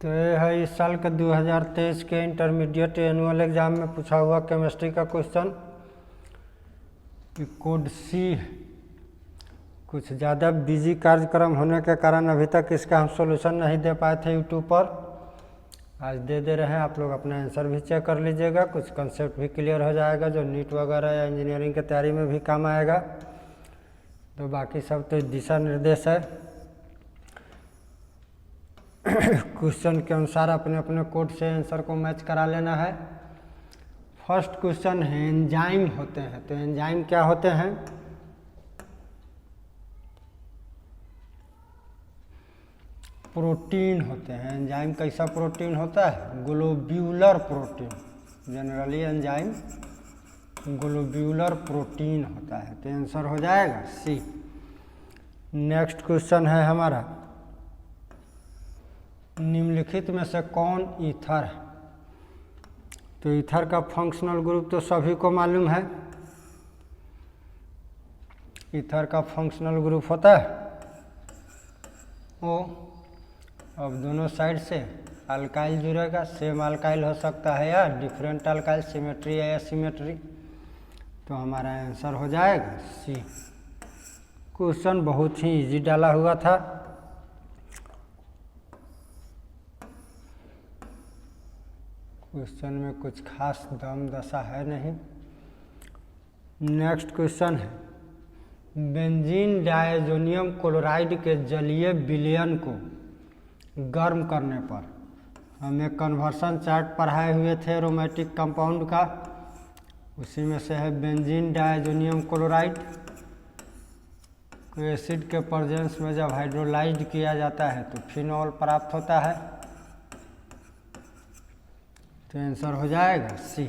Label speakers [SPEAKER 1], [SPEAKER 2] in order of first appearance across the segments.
[SPEAKER 1] तो ये है इस साल के 2023 के इंटरमीडिएट एनुअल एग्जाम में पूछा हुआ केमिस्ट्री का क्वेश्चन। कोड सी कुछ ज़्यादा बिजी कार्यक्रम होने के कारण अभी तक इसका हम सॉल्यूशन नहीं दे पाए थे यूट्यूब पर। आज दे रहे हैं, आप लोग अपना आंसर भी चेक कर लीजिएगा, कुछ कंसेप्ट भी क्लियर हो जाएगा जो नीट वगैरह या इंजीनियरिंग की तैयारी में भी काम आएगा। तो बाकी सब तो दिशा निर्देश है। क्वेश्चन के अनुसार अपने अपने कोड से आंसर को मैच करा लेना है। फर्स्ट क्वेश्चन है एंजाइम होते हैं, तो एंजाइम क्या होते हैं? प्रोटीन होते हैं। एंजाइम कैसा प्रोटीन होता है? Globular protein. Generally enzyme globular protein होता है, तो आंसर हो जाएगा सी। नेक्स्ट क्वेश्चन है हमारा, निम्नलिखित में से कौन ईथर है? तो ईथर का फंक्शनल ग्रुप तो सभी को मालूम है। ईथर का फंक्शनल ग्रुप होता है ओ। अब दोनों साइड से अल्काइल जुड़ेगा, सेम अल्काइल हो सकता है या डिफरेंट अल्काइल, सिमेट्री या एसिमेट्री। तो हमारा आंसर हो जाएगा सी। क्वेश्चन बहुत ही इजी डाला हुआ था। क्वेश्चन में कुछ खास दम दशा है नहीं। नेक्स्ट क्वेश्चन है, बेंजीन डायजोनियम क्लोराइड के जलीय विलयन को गर्म करने पर, हम एक कन्वर्सन चार्ट पढ़ाए हुए थे एरोमेटिक कंपाउंड का, उसी में से है बेंजीन डायजोनियम क्लोराइड को एसिड के प्रेजेंस में जब हाइड्रोलाइज्ड किया जाता है तो फिनॉल प्राप्त होता है। तो आंसर हो जाएगा सी।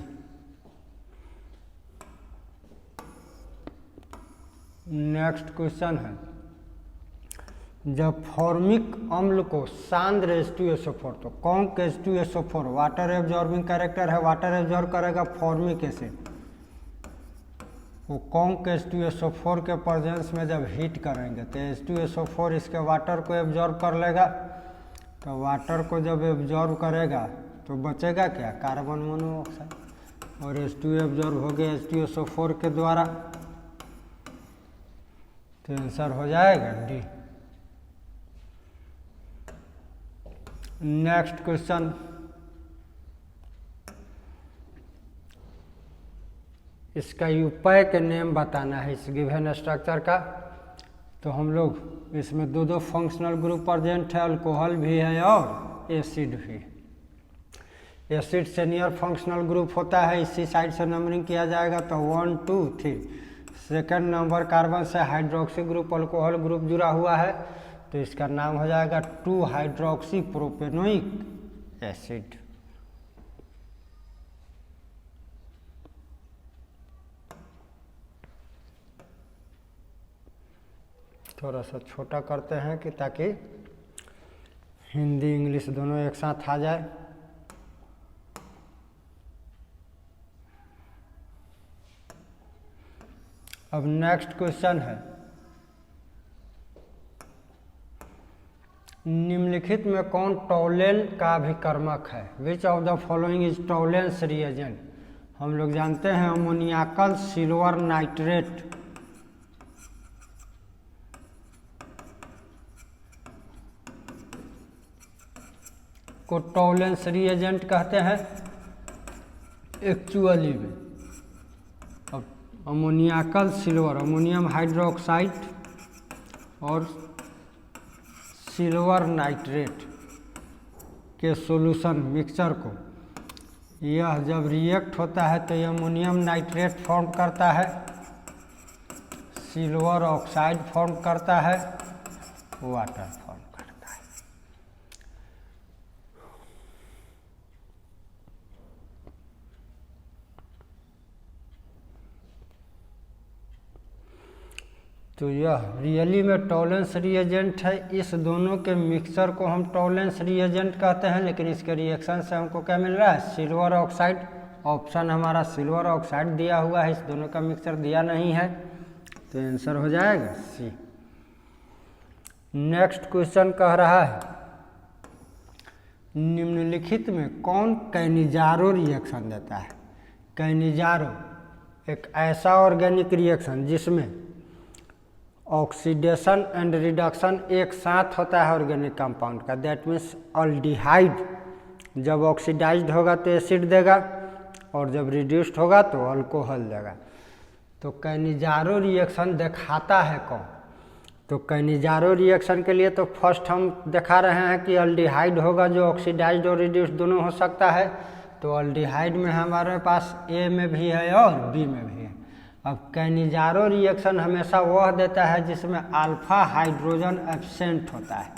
[SPEAKER 1] नेक्स्ट क्वेश्चन है, जब फॉर्मिक अम्ल को सांद्र H2SO4, तो कौन के H2SO4 वाटर एब्जॉर्बिंग कैरेक्टर है, वाटर एब्जॉर्ब करेगा फॉर्मिक एसिड। वो कौन के H2SO4 के प्रेजेंस में जब हीट करेंगे तो H2SO4 इसके वाटर को एब्जॉर्ब कर लेगा। तो वाटर को जब एब्जॉर्ब करेगा तो बचेगा क्या? कार्बन मोनोऑक्साइड, और H2 एब्जॉर्ब हो गया H2SO4 के द्वारा। तो आंसर हो जाएगा डी। नेक्स्ट क्वेश्चन, इसका यूपय के नेम बताना है इस गिवन स्ट्रक्चर का। तो हम लोग इसमें दो फंक्शनल ग्रुप प्रेजेंट है, अल्कोहल भी है और एसिड भी। एसिड से नियर फंक्शनल ग्रुप होता है, इसी साइड से नंबरिंग किया जाएगा तो 1 2 3। सेकेंड नंबर कार्बन से हाइड्रोक्सी ग्रुप अल्कोहल ग्रुप जुड़ा हुआ है, तो इसका नाम हो जाएगा 2 हाइड्रोक्सी प्रोपेनोइक एसिड। थोड़ा सा छोटा करते हैं कि ताकि हिंदी इंग्लिश दोनों एक साथ आ जाए। अब नेक्स्ट क्वेश्चन है, निम्नलिखित में कौन टॉलेन का अभिकर्मक है? Which of the following is Tollens reagent? हम लोग जानते हैं अमोनियाकल सिल्वर नाइट्रेट को टॉलेंस रिएजेंट कहते हैं एक्चुअली में। अब अमोनियाकल सिल्वर, अमोनियम हाइड्रोक्साइड और सिल्वर नाइट्रेट के सॉल्यूशन मिक्सचर को, यह जब रिएक्ट होता है तो यह अमोनियम नाइट्रेट फॉर्म करता है, सिल्वर ऑक्साइड फॉर्म करता है, वाटर फॉर्म करता है। तो यह रियली में टॉलेंस रिएजेंट है। इस दोनों के मिक्सचर को हम टॉलेंस रिएजेंट कहते हैं, लेकिन इसके रिएक्शन से हमको क्या मिल रहा है? Silver oxide. ऑप्शन हमारा सिल्वर ऑक्साइड दिया हुआ है, इस दोनों का मिक्सचर दिया नहीं है, तो आंसर हो जाएगा सी। नेक्स्ट क्वेश्चन कह रहा है निम्नलिखित में कौन कैनिजारो रिएक्शन देता है? कैनिजारो एक ऐसा ऑर्गेनिक रिएक्शन जिसमें ऑक्सीडेशन एंड रिडक्शन एक साथ होता है ऑर्गेनिक कंपाउंड का। दैट मीन्स अल्डिहाइड जब ऑक्सीडाइज्ड होगा तो एसिड देगा और जब रिड्यूस्ड होगा तो अल्कोहल देगा। तो कैनिजारो रिएक्शन दिखाता है कौन? तो कैनिजारो रिएक्शन के लिए तो फर्स्ट हम दिखा रहे हैं कि अल्डिहाइड होगा जो ऑक्सीडाइज्ड और रिड्यूस्ड दोनों हो सकता है। तो अल्डिहाइड में हमारे पास ए में भी है और बी में भी है। अब कैनिजारो रिएक्शन हमेशा वह देता है जिसमें अल्फा हाइड्रोजन एब्सेंट होता है।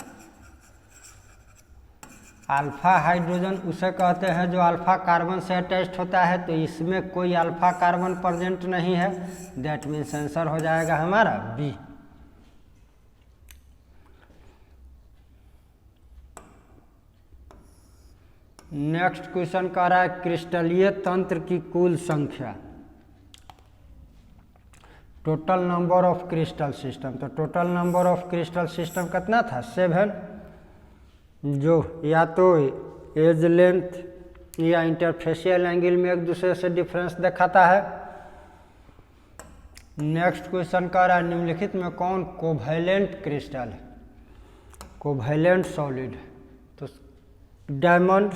[SPEAKER 1] अल्फा हाइड्रोजन उसे कहते हैं जो अल्फा कार्बन से अटैच्ड होता है। तो इसमें कोई अल्फा कार्बन प्रेजेंट नहीं है। दैट मीन्स आंसर हो जाएगा हमारा बी। नेक्स्ट क्वेश्चन कह रहा है क्रिस्टलीय तंत्र की कुल संख्या। Total number of crystal system. तो total number of crystal system कितना था? 7, जो या तो एज लेंथ या इंटरफेशियल एंगल में एक दूसरे से डिफरेंस दिखाता है। नेक्स्ट क्वेश्चन कह रहा है निम्नलिखित में कौन कोवैलेंट क्रिस्टल है? कोवैलेंट सॉलिड है। तो डायमंड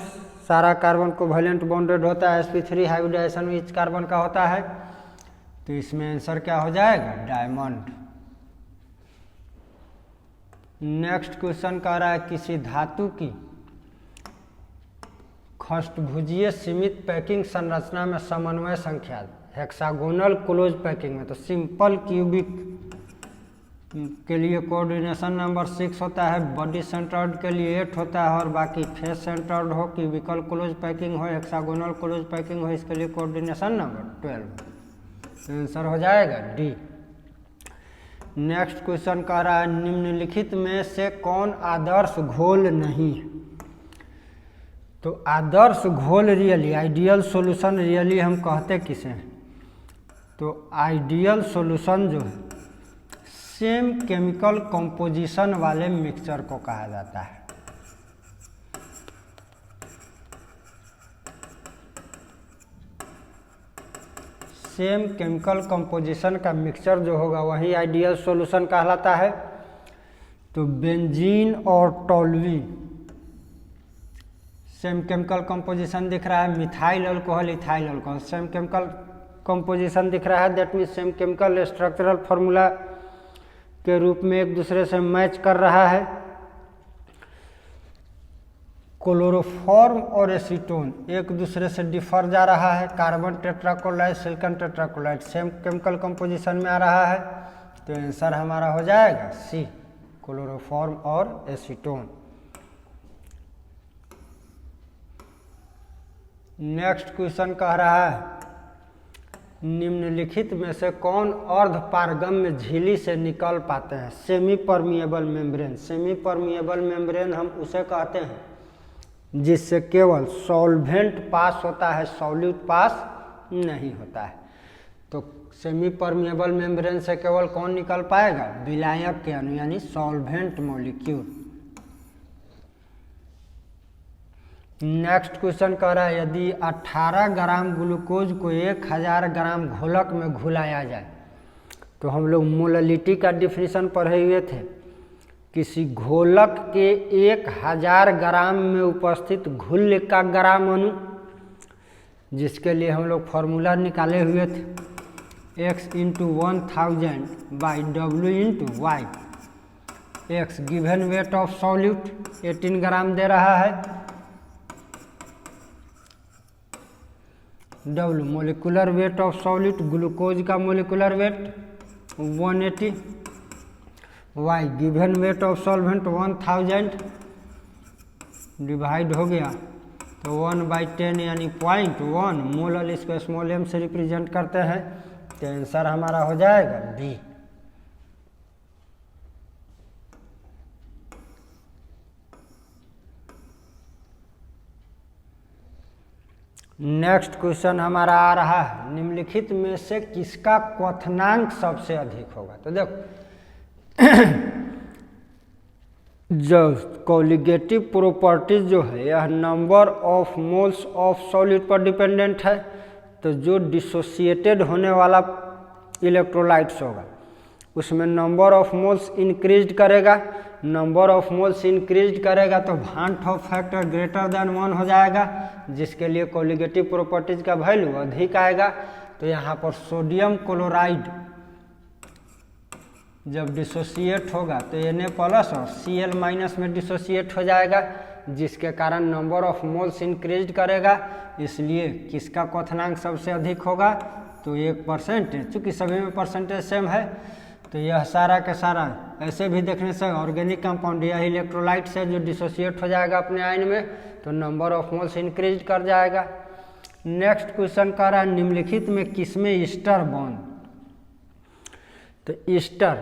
[SPEAKER 1] सारा कार्बन कोवैलेंट बॉन्डेड होता है। sp3 हाइब्रिडाइजेशन इच कार्बन का होता है। तो इसमें आंसर क्या हो जाएगा? डायमंड। नेक्स्ट क्वेश्चन कह रहा है किसी धातु की खष्टभुजीय सीमित पैकिंग संरचना में समन्वय संख्या हेक्सागोनल क्लोज पैकिंग में। तो सिंपल क्यूबिक के लिए कोऑर्डिनेशन नंबर 6 होता है, बॉडी सेंटर्ड के लिए 8 होता है और बाकी फेस सेंटर्ड हो, क्यूबिकल क्लोज पैकिंग हो, हेक्सागोनल क्लोज पैकिंग हो, इसके लिए कोऑर्डिनेशन नंबर 12। तो आंसर हो जाएगा डी। नेक्स्ट क्वेश्चन कह रहा है निम्नलिखित में से कौन आदर्श घोल नहीं? तो आदर्श घोल रियली आइडियल सॉल्यूशन रियली हम कहते किसे हैं? तो आइडियल सॉल्यूशन जो है सेम केमिकल कंपोजिशन वाले मिक्सचर को कहा जाता है। सेम केमिकल कंपोजिशन का मिक्सचर जो होगा वही आइडियल सॉल्यूशन कहलाता है। तो बेंजीन और टोल्यूइन सेम केमिकल कंपोजिशन दिख रहा है। Methyl alcohol, ethyl alcohol same chemical composition दिख रहा है। That means same chemical structural formula के रूप में एक दूसरे से मैच कर रहा है। क्लोरोफॉर्म और एसीटोन एक दूसरे से डिफर जा रहा है। Carbon tetrachloride, silicon tetrachloride same chemical composition में आ रहा है। तो आंसर हमारा हो जाएगा सी, क्लोरोफॉर्म और एसीटोन। नेक्स्ट क्वेश्चन कह रहा है निम्नलिखित में से कौन अर्धपारगम्य झिल्ली से निकल पाते हैं? Semi permeable membrane. Semi permeable membrane हम उसे कहते हैं जिससे केवल सॉल्वेंट पास होता है, सॉल्यूट पास नहीं होता है। तो सेमी परमिएबल मेम्ब्रेन से केवल कौन निकल पाएगा? विलायक के अणु यानी सॉल्वेंट मॉलिक्यूल। नेक्स्ट क्वेश्चन कह रहा है यदि 18 ग्राम ग्लूकोज को 1000 ग्राम घोलक में घुलाया जाए। तो हम लोग मोललिटी का डिफिनीशन पढ़े हुए थे। किसी घोलक के 1000 ग्राम में उपस्थित घुल्य का ग्राम अणु, जिसके लिए हम लोग फॉर्मूला निकाले हुए थे x × 1000 by W × y। x given weight of solute 18 gram दे रहा है, W molecular weight of solute glucose का molecular weight 180, y given weight of solvent 1000 divide हो गया तो 1/10 यानी 0.1 मोलल, इसको स्मॉल m से रिप्रेजेंट करते हैं। तो आंसर हमारा हो जाएगा बी। नेक्स्ट क्वेश्चन हमारा आ रहा है निम्नलिखित में से किसका क्वथनांक सबसे अधिक होगा? तो देखो जो कोलिगेटिव प्रॉपर्टीज जो है यह number of moles of solid पर डिपेंडेंट है। तो जो डिसोसिएटेड होने वाला इलेक्ट्रोलाइट्स होगा उसमें नंबर ऑफ मोल्स इंक्रीज करेगा। नंबर ऑफ मोल्स इंक्रीज करेगा तो वान टॉप फैक्टर ग्रेटर देन 1 हो जाएगा, जिसके लिए कोलिगेटिव प्रॉपर्टीज का वैल्यू अधिक आएगा। तो यहाँ पर सोडियम क्लोराइड जब डिसोसिएट होगा तो Na प्लस और Cl माइनस में डिसोसिएट हो जाएगा, जिसके कारण नंबर ऑफ मोल्स इंक्रीज करेगा। इसलिए किसका क्वथनांक सबसे अधिक होगा? तो 1%। चूँकि सभी में परसेंटेज सेम है तो यह सारा का सारा ऐसे भी देखने से ऑर्गेनिक कंपाउंड या इलेक्ट्रोलाइट से जो डिसोसिएट हो जाएगा अपने आयन में, तो नंबर ऑफ मोल्स इंक्रीज कर जाएगा। नेक्स्ट क्वेश्चन कह रहा है निम्नलिखित में किसमें ईस्टर बॉन्ड? तो ईस्टर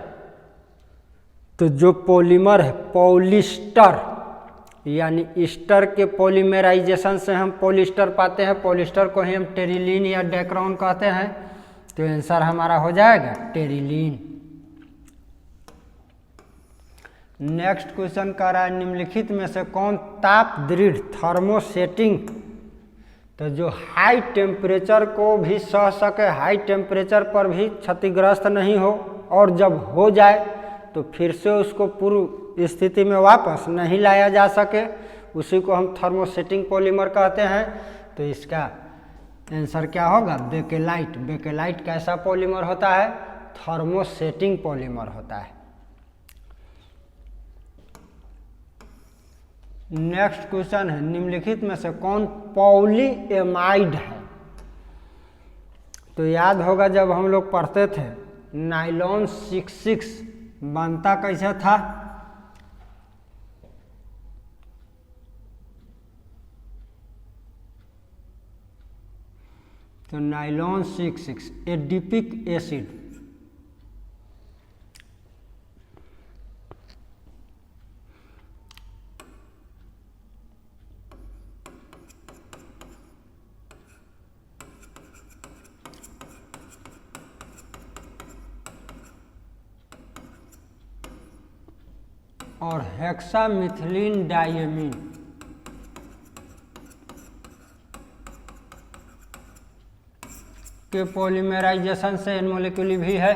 [SPEAKER 1] तो जो पॉलीमर है पॉलिस्टर, यानी ईस्टर के पॉलीमराइजेशन से हम पॉलिस्टर पाते हैं। पॉलिस्टर को ही हम टेरिलीन या डेक्रोन कहते हैं। तो आंसर हमारा हो जाएगा टेरिलीन। नेक्स्ट क्वेश्चन कह रहा है निम्नलिखित में से कौन ताप दृढ़ थर्मोसेटिंग, तो जो हाई टेम्परेचर को भी सह सके, हाई टेम्परेचर पर भी क्षतिग्रस्त नहीं हो, और जब हो जाए तो फिर से उसको पूर्व स्थिति में वापस नहीं लाया जा सके, उसी को हम थर्मोसेटिंग पॉलीमर कहते हैं। तो इसका आंसर क्या होगा? बेकेलाइट। बेकेलाइट कैसा पॉलीमर होता है? थर्मोसेटिंग पॉलीमर होता है। नेक्स्ट क्वेश्चन है निम्नलिखित में से कौन पॉलीएमाइड है? तो याद होगा जब हम लोग पढ़ते थे नाइलॉन 66 बनता कैसे था? तो नाइलॉन 66 एडिपिक एसिड, और हेक्सामिथिलीन डायमीन के पॉलीमराइजेशन से इनमोलिक्यूल भी है।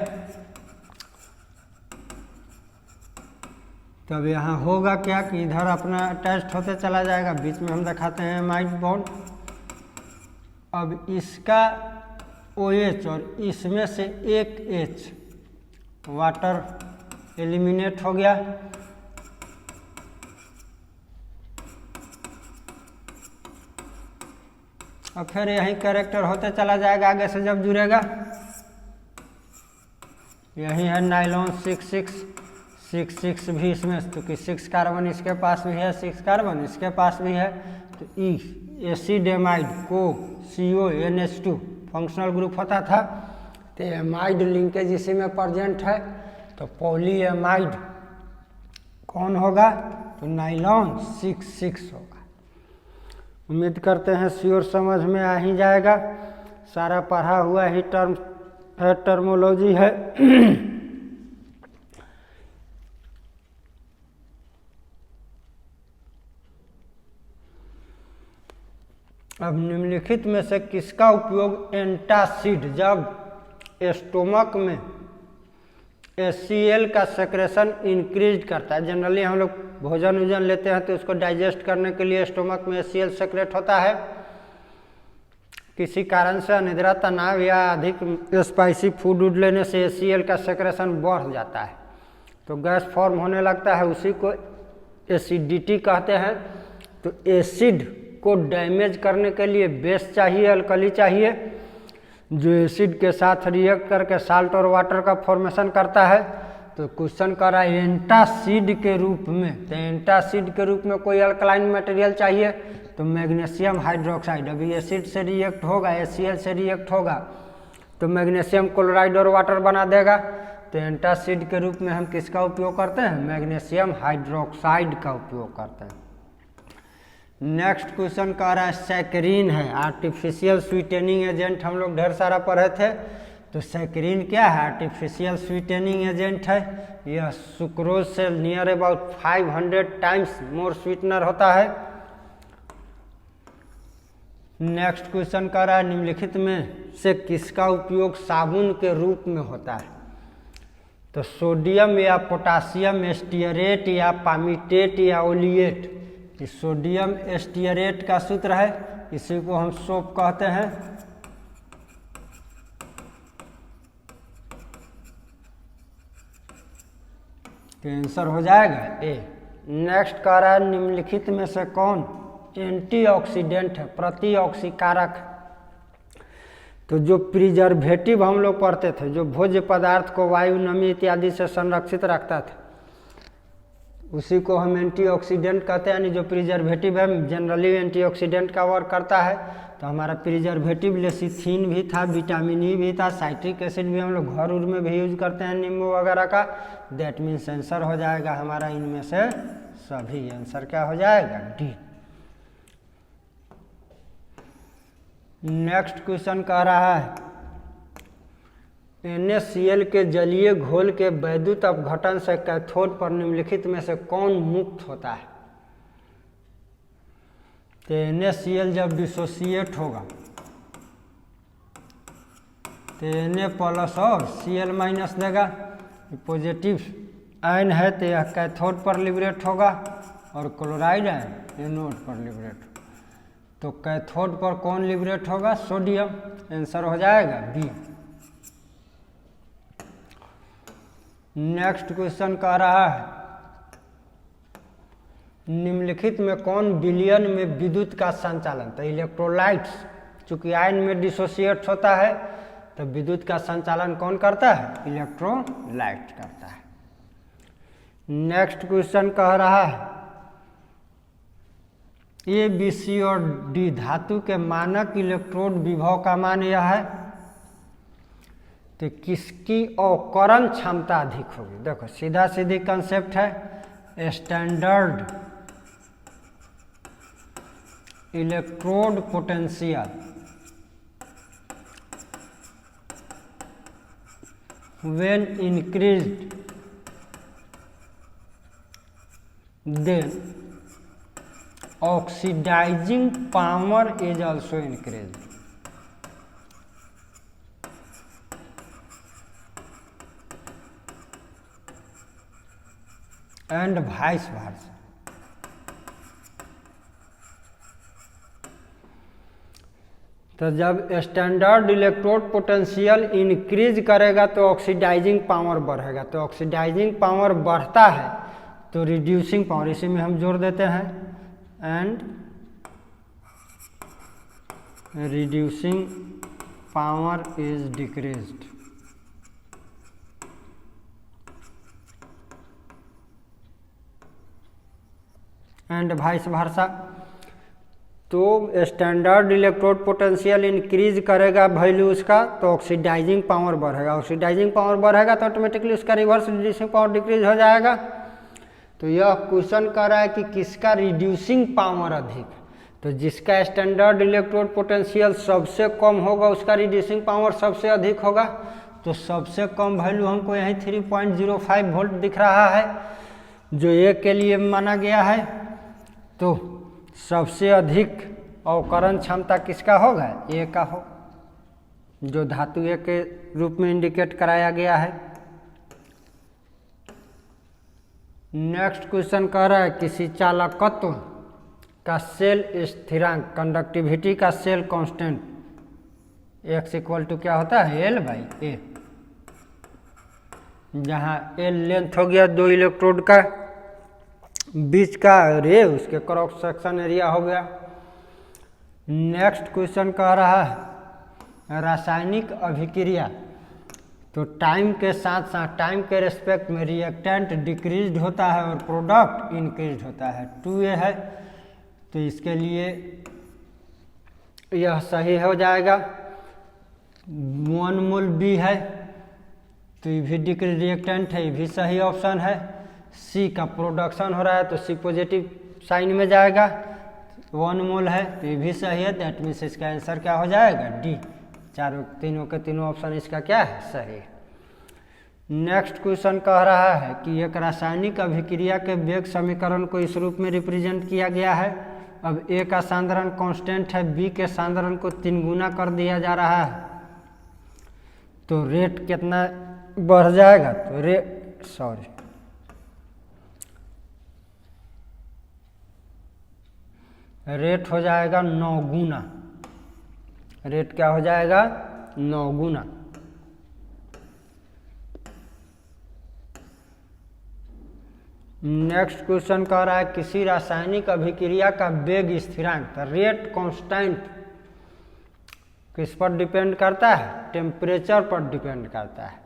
[SPEAKER 1] तब यहाँ होगा क्या कि इधर अपना अटैच्ड होते चला जाएगा, बीच में हम दिखाते हैं एमाइड बॉन्ड। अब इसका OH और इसमें से एक H वाटर एलिमिनेट हो गया। और फिर यही कैरेक्टर होते चला जाएगा आगे से जब जुड़ेगा। यही है नाइलॉन 66 भी इसमें, क्योंकि 6 कार्बन इसके पास भी है, 6 कार्बन इसके पास भी है। तो ई एसिड एमाइड को CONH2 फंक्शनल ग्रुप होता था। तो एमाइड लिंकेज इसी में प्रेजेंट है। तो पॉलीएमाइड कौन होगा? तो नाइलॉन 66 होगा। उम्मीद करते हैं श्योर समझ में आ ही जाएगा। सारा पढ़ा हुआ ही टर्मोलॉजी है। अब निम्नलिखित में से किसका उपयोग एंटासिड जब स्टोमक में HCl का सेक्रेशन इंक्रीज करता है? जनरली हम लोग भोजन वोजन लेते हैं तो उसको डाइजेस्ट करने के लिए स्टोमक में HCl सेक्रेट होता है। किसी कारण से अनिद्रा, तनाव या अधिक स्पाइसी फूड वूड लेने से HCl का सेक्रेशन बढ़ जाता है, तो गैस फॉर्म होने लगता है। उसी को एसिडिटी कहते हैं। तो एसिड को डैमेज करने के लिए बेस चाहिए, अल्कली चाहिए, जो एसिड के साथ रिएक्ट करके साल्ट और वाटर का फॉर्मेशन करता है। तो क्वेश्चन कर रहा है एंटासिड के रूप में। तो एंटासिड के रूप में कोई अल्कलाइन मटेरियल चाहिए, तो मैग्नीशियम हाइड्रोक्साइड। अभी एसिड से रिएक्ट होगा, HCl से रिएक्ट होगा तो मैग्नीशियम क्लोराइड और वाटर बना देगा। तो एंटासिड के रूप में हम किसका उपयोग करते हैं? मैग्नीशियम हाइड्रोक्साइड का उपयोग करते हैं। नेक्स्ट क्वेश्चन कह रहा है सैकरीन है आर्टिफिशियल स्वीटेनिंग एजेंट। हम लोग ढेर सारा पढ़े थे। तो सैकरीन क्या है? आर्टिफिशियल स्वीटेनिंग एजेंट है। यह सुक्रोज से near about 500 times more sweetener होता है। नेक्स्ट क्वेश्चन कह रहा है निम्नलिखित में से किसका उपयोग साबुन के रूप में होता है? तो सोडियम या पोटासियम एस्टियरेट या पामीटेट या ओलिएट। इस सोडियम एस्टियरेट का सूत्र है, इसी को हम सोप कहते हैं। तो आंसर हो जाएगा ए। नेक्स्ट कह रहा है निम्नलिखित में से कौन एंटीऑक्सीडेंट है, प्रतिऑक्सीकारक? तो जो प्रिजर्वेटिव हम लोग पढ़ते थे, जो भोज्य पदार्थ को वायु, नमी इत्यादि से संरक्षित रखता था, उसी को हम एंटीऑक्सीडेंट कहते हैं। यानी जो प्रिजर्वेटिव है जनरली एंटीऑक्सीडेंट का वर्क करता है। तो हमारा प्रिजर्वेटिव लेसिथिन भी था, विटामिन ई भी था, साइट्रिक एसिड भी हम लोग घर उर में भी यूज करते हैं, नींबू वगैरह का। दैट मीन्स आंसर हो जाएगा हमारा इनमें से सभी। आंसर क्या हो जाएगा? डी। नेक्स्ट क्वेश्चन कह रहा है NaCl के जलीय घोल के वैद्युत अपघटन से कैथोड पर निम्नलिखित में से कौन मुक्त होता है? तो NaCl जब डिसोसिएट होगा तो Na प्लस और Cl माइनस देगा। पॉजिटिव आयन है तो यह कैथोड पर लिबरेट होगा और क्लोराइड आयन एनोड पर लिबरेट होगा। तो कैथोड पर कौन लिबरेट होगा? सोडियम। आंसर हो जाएगा बी। नेक्स्ट क्वेश्चन कह रहा है निम्नलिखित में कौन विलयन में विद्युत का संचालन? तो इलेक्ट्रोलाइट्स, चूंकि आयन में डिसोसिएट होता है तो विद्युत का संचालन कौन करता है? इलेक्ट्रोलाइट करता है। नेक्स्ट क्वेश्चन कह रहा है ए, बी, सी और डी धातु के मानक इलेक्ट्रोड विभव का मान यह है। तो किसकी अवकरण क्षमता अधिक होगी? देखो सीधा सीधी कंसेप्ट है, standard electrode potential when increased then oxidizing power is also increased. And vice versa. तो जब स्टैंडर्ड इलेक्ट्रोड पोटेंशियल इंक्रीज करेगा तो ऑक्सीडाइजिंग पावर बढ़ेगा। तो ऑक्सीडाइजिंग पावर बढ़ता है तो रिड्यूसिंग पावर, इसी में हम जोड़ देते हैं, and reducing power is decreased. And vice versa. तो स्टैंडर्ड इलेक्ट्रोड पोटेंशियल इंक्रीज करेगा वैल्यू उसका तो ऑक्सीडाइजिंग पावर बढ़ेगा। ऑक्सीडाइजिंग पावर बढ़ेगा तो ऑटोमेटिकली उसका रिवर्स रिड्यूसिंग पावर डिक्रीज हो जाएगा। तो यह क्वेश्चन कर रहा है कि किसका रिड्यूसिंग पावर अधिक है? तो जिसका स्टैंडर्ड इलेक्ट्रोड पोटेंशियल सबसे कम होगा उसका रिड्यूसिंग पावर सबसे अधिक होगा। तो सबसे कम वैल्यू हमको यहीं 3.05 वोल्ट दिख रहा है जो ए के लिए माना गया है। तो सबसे अधिक अवकरण क्षमता किसका होगा? ए का हो, जो धातु ए के रूप में इंडिकेट कराया गया है। नेक्स्ट क्वेश्चन कह रहा है किसी चालकत्व का सेल स्थिरांक, कंडक्टिविटी का cell constant x equal to क्या होता है? L बाई ए, जहाँ L लेंथ हो गया दो इलेक्ट्रोड का बीच का रे, उसके क्रॉस सेक्शन एरिया हो गया। नेक्स्ट क्वेश्चन कह रहा है रासायनिक अभिक्रिया, तो टाइम के साथ साथ टाइम के रेस्पेक्ट में रिएक्टेंट डिक्रीज होता है और प्रोडक्ट इंक्रीज होता है। 2a है तो इसके लिए यह सही हो जाएगा। 1 मोल B है तो ये भी डिक्रीज रिएक्टेंट है, ये भी सही ऑप्शन है। C का प्रोडक्शन हो रहा है तो C पॉजिटिव साइन में जाएगा। 1 मोल है तो ये भी सही है। दैट मीन्स इसका आंसर क्या हो जाएगा? डी। तीनों के तीनों ऑप्शन इसका क्या है, सही। नेक्स्ट क्वेश्चन कह रहा है कि एक रासायनिक अभिक्रिया के वेग समीकरण को इस रूप में रिप्रेजेंट किया गया है। अब ए का सांद्रण कांस्टेंट है, बी के सांद्रण को 3 गुना कर दिया जा रहा है, तो रेट कितना बढ़ जाएगा, तो रेट हो जाएगा 9 गुना। रेट क्या हो जाएगा, 9 गुना। नेक्स्ट क्वेश्चन कह रहा है किसी रासायनिक अभिक्रिया का वेग स्थिरांक, रेट कांस्टेंट किस पर डिपेंड करता है, टेम्परेचर पर डिपेंड करता है।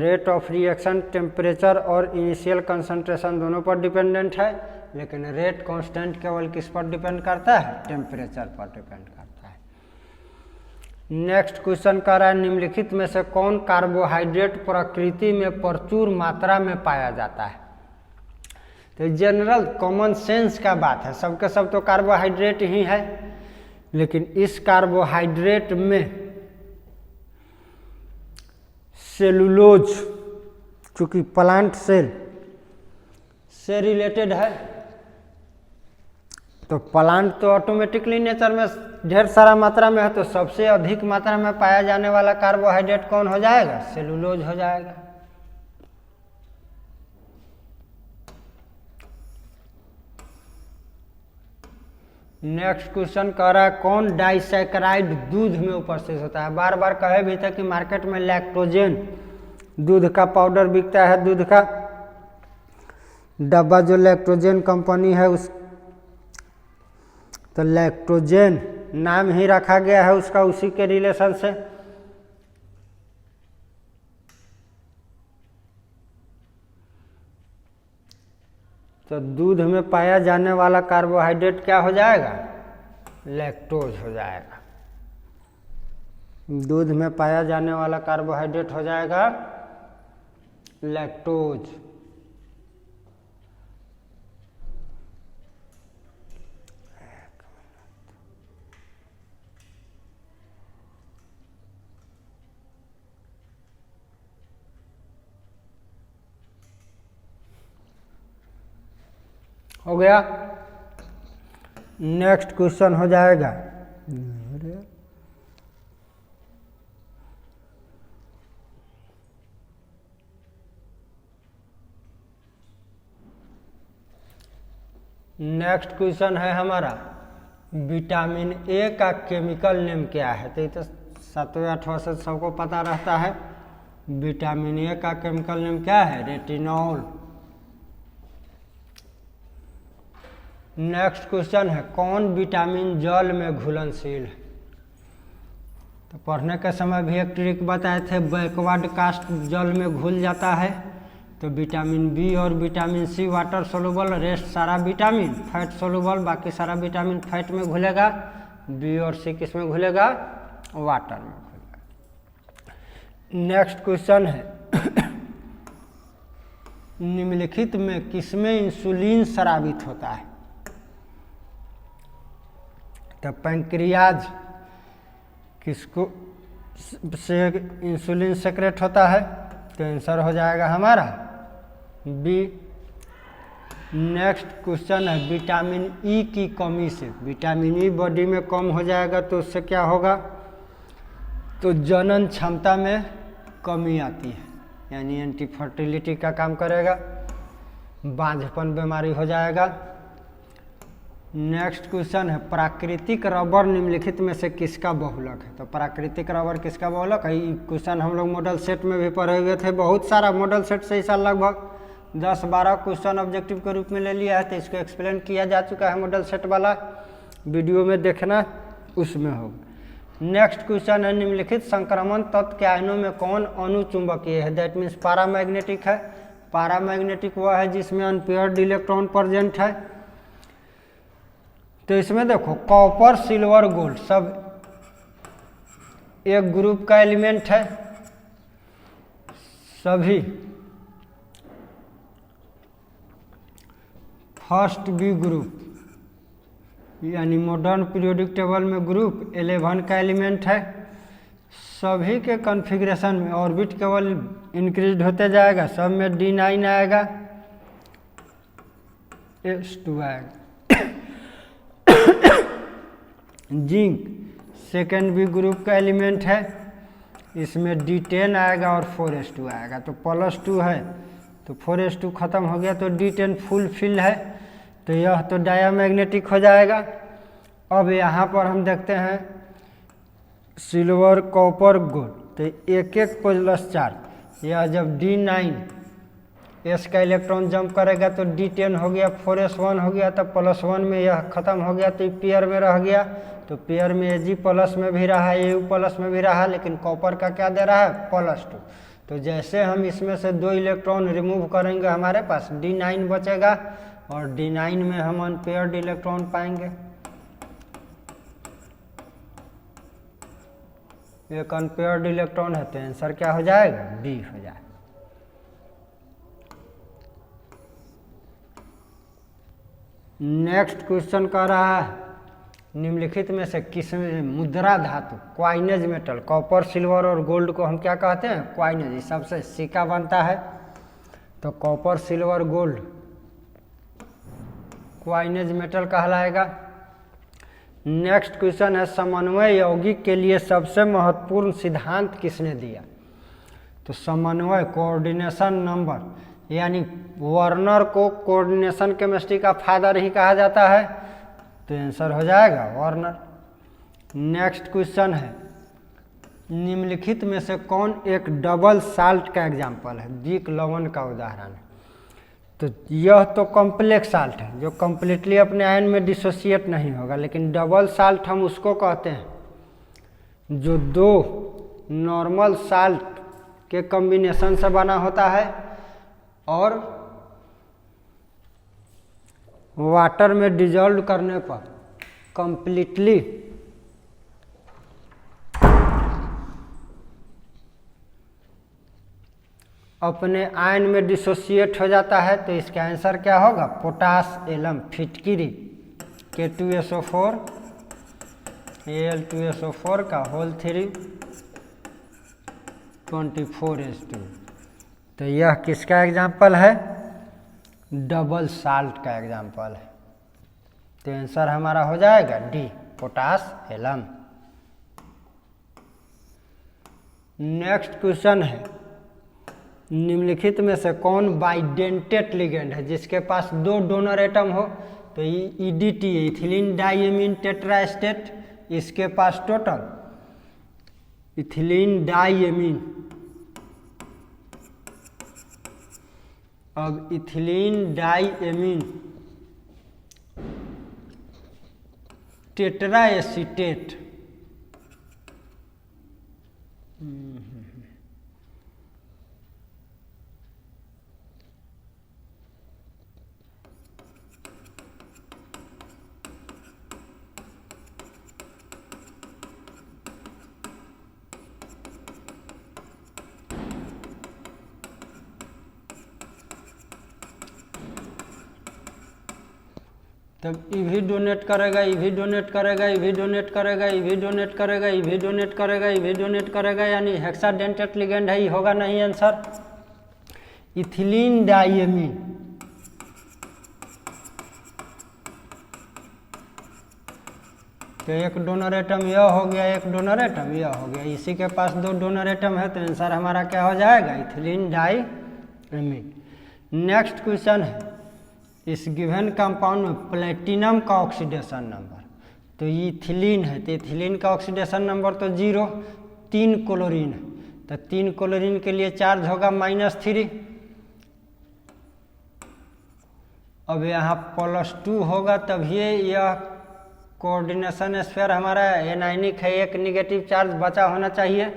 [SPEAKER 1] रेट ऑफ रिएक्शन टेम्परेचर और इनिशियल कंसंट्रेशन दोनों पर डिपेंडेंट है, लेकिन रेट कांस्टेंट केवल किस पर डिपेंड करता है, टेम्परेचर पर डिपेंड करता है। नेक्स्ट क्वेश्चन कह रहा है निम्नलिखित में से कौन कार्बोहाइड्रेट प्रकृति में प्रचुर मात्रा में पाया जाता है। तो जनरल कॉमन सेंस का बात है, सबके सब तो कार्बोहाइड्रेट ही है, लेकिन इस कार्बोहाइड्रेट में सेलुलोज, चूंकि प्लांट सेल से रिलेटेड है, तो प्लांट तो ऑटोमेटिकली नेचर में ढेर सारा मात्रा में है, तो सबसे अधिक मात्रा में पाया जाने वाला कार्बोहाइड्रेट कौन हो जाएगा, सेलुलोज हो जाएगा। नेक्स्ट क्वेश्चन कह रहा है कौन डाइसैकेराइड दूध में उपस्थित होता है। बार बार कहे भी था कि मार्केट में लैक्टोजेन दूध का पाउडर बिकता है, दूध का डब्बा जो लैक्टोजेन कंपनी है उस, तो लैक्टोजेन नाम ही रखा गया है उसका उसी के रिलेशन से। तो दूध में पाया जाने वाला कार्बोहाइड्रेट क्या हो जाएगा, लैक्टोज हो जाएगा। दूध में पाया जाने वाला कार्बोहाइड्रेट हो जाएगा लैक्टोज। हो गया। नेक्स्ट क्वेश्चन हो जाएगा नेक्स्ट क्वेश्चन है हमारा विटामिन ए का केमिकल नेम क्या है। तो ये तो 7वें 8वें से सबको पता रहता है। विटामिन ए का केमिकल नेम क्या है, रेटिनॉल। नेक्स्ट क्वेश्चन है कौन विटामिन जल में घुलनशील है। तो पढ़ने के समय भी एक ट्रिक बताए थे, बैकवर्ड कास्ट जल में घुल जाता है। तो विटामिन बी और vitamin C water soluble, rest सारा विटामिन फैट सोलुबल, बाकी सारा विटामिन फैट में घुलेगा। बी और सी किस में घुलेगा, वाटर में घुलेगा। नेक्स्ट क्वेश्चन है निम्नलिखित में किसमें इंसुलिन स्रावित होता है। तो पैंक्रियाज किसको से इंसुलिन सेक्रेट होता है, तो आंसर हो जाएगा हमारा बी। नेक्स्ट क्वेश्चन है विटामिन ई की कमी से, विटामिन ई बॉडी में कम हो जाएगा तो उससे क्या होगा, तो जनन क्षमता में कमी आती है, यानी एंटी फर्टिलिटी का काम करेगा, बांझपन बीमारी हो जाएगा। नेक्स्ट क्वेश्चन है प्राकृतिक रबर निम्नलिखित में से किसका बहुलक है। तो प्राकृतिक रबर किसका बहुलक है, ये क्वेश्चन हम लोग मॉडल सेट में भी पढ़े हुए थे। बहुत सारा मॉडल सेट से ऐसा लगभग 10-12 क्वेश्चन ऑब्जेक्टिव के रूप में ले लिया है, तो इसको एक्सप्लेन किया जा चुका है मॉडल सेट वाला, वीडियो में देखना उसमें होगा। नेक्स्ट क्वेश्चन है निम्नलिखित संक्रमण तत्व के आयनों में कौन अनुचुंबकीय है। दैट मीन्स पैरामैग्नेटिक है। पैरामैग्नेटिक वह है जिसमें अनपेयर्ड इलेक्ट्रॉन प्रेजेंट है। तो इसमें देखो कॉपर सिल्वर गोल्ड सब एक ग्रुप का एलिमेंट है, सभी फर्स्ट बी ग्रुप, यानी मॉडर्न पीरियोडिक टेबल में ग्रुप 11 का एलिमेंट है। सभी के कॉन्फ़िगरेशन में ऑर्बिट केवल इंक्रीज होते जाएगा, सब में D9 आएगा, S2 आएगा। जिंक सेकेंड बी ग्रुप का एलिमेंट है, इसमें D10 आएगा और 4s2 आएगा। तो +2 है तो 4s2 खत्म हो गया तो D10 फुल फिल है, तो यह तो डायामैग्नेटिक हो जाएगा। अब यहाँ पर हम देखते हैं सिल्वर कॉपर गोल्ड, तो एक एक +4, यह जब D9 S का इलेक्ट्रॉन जंप करेगा तो D10 हो गया, 4s1 हो गया, तब +1 में यह खत्म हो गया तो पेयर में रह गया। तो पेयर में Ag प्लस में भी रहा, Au प्लस में भी रहा, लेकिन कॉपर का क्या दे रहा है +2। तो जैसे हम इसमें से 2 इलेक्ट्रॉन रिमूव करेंगे हमारे पास D9 बचेगा और D9 में हम अनपेयर्ड इलेक्ट्रॉन पाएंगे। एक अनपेयर्ड इलेक्ट्रॉन है तो आंसर क्या हो जाएगा, B हो जाएगा। नेक्स्ट क्वेश्चन कह रहा है निम्नलिखित में से किस मुद्रा धातु क्वाइनेज मेटल, कॉपर सिल्वर और गोल्ड को हम क्या कहते हैं, क्वाइनेज, सबसे सिक्का बनता है तो copper silver gold coinage metal कहलाएगा। नेक्स्ट क्वेश्चन है समन्वय यौगिक के लिए सबसे महत्वपूर्ण सिद्धांत किसने दिया। तो समन्वय कोऑर्डिनेशन नंबर, यानी वर्नर को कोऑर्डिनेशन केमिस्ट्री का फादर ही कहा जाता है, तो आंसर हो जाएगा वर्नर। नेक्स्ट क्वेश्चन है निम्नलिखित में से कौन एक डबल साल्ट का एग्जाम्पल है, द्विक लवण का उदाहरण है। तो यह तो कॉम्प्लेक्स साल्ट है जो कम्प्लीटली अपने आयन में डिसोसिएट नहीं होगा, लेकिन डबल साल्ट हम उसको कहते हैं जो 2 नॉर्मल साल्ट के कॉम्बिनेशन से बना होता है और वाटर में डिजॉल्व करने पर कंप्लीटली अपने आयन में डिसोसिएट हो जाता है। तो इसका आंसर क्या होगा, पोटास एलम, फिटकिरी K2SO4 Al2SO4 का होल 3 24s2। तो यह किसका एग्जाम्पल है, डबल साल्ट का एग्जाम्पल है। तो आंसर हमारा हो जाएगा D, potash alum. Next question है निम्नलिखित में से कौन बाइडेंटेट लिगेंड है जिसके पास 2 डोनर एटम हो। तो EDT है, इथिलीन डाइएमीन टेट्राएस्टेट, इसके पास टोटल इथिलीन डाइएमीन, अब इथिलीन डाइएमीन टेट्राएसीटेट, तब ई भी डोनेट करेगा, ई भी डोनेट करेगा, ई भी डोनेट करेगा, ई भी डोनेट करेगा, ई भी डोनेट करेगा, ई भी डोनेट करेगा, यानी हेक्साडेंटेट लिगेंड है, ये होगा नहीं आंसर। इथिलीन डाइएमीन, तो एक डोनर एटम यह हो गया, एक डोनर एटम यह हो गया, इसी के पास 2 डोनर एटम है, तो आंसर हमारा क्या हो जाएगा, इथिलीन डाइएमीन। नेक्स्ट क्वेश्चन है इस गिवन कंपाउंड में प्लेटिनम का ऑक्सीडेशन नंबर, तो ये इथिलीन है तो इथिलीन का ऑक्सीडेशन नंबर तो 0, 3 क्लोरीन है, तो 3 क्लोरीन के लिए चार्ज होगा -3। अब यहाँ +2 होगा तभी यह कोऑर्डिनेशन स्फीयर हमारा एनायनिक है, एक निगेटिव चार्ज बचा होना चाहिए,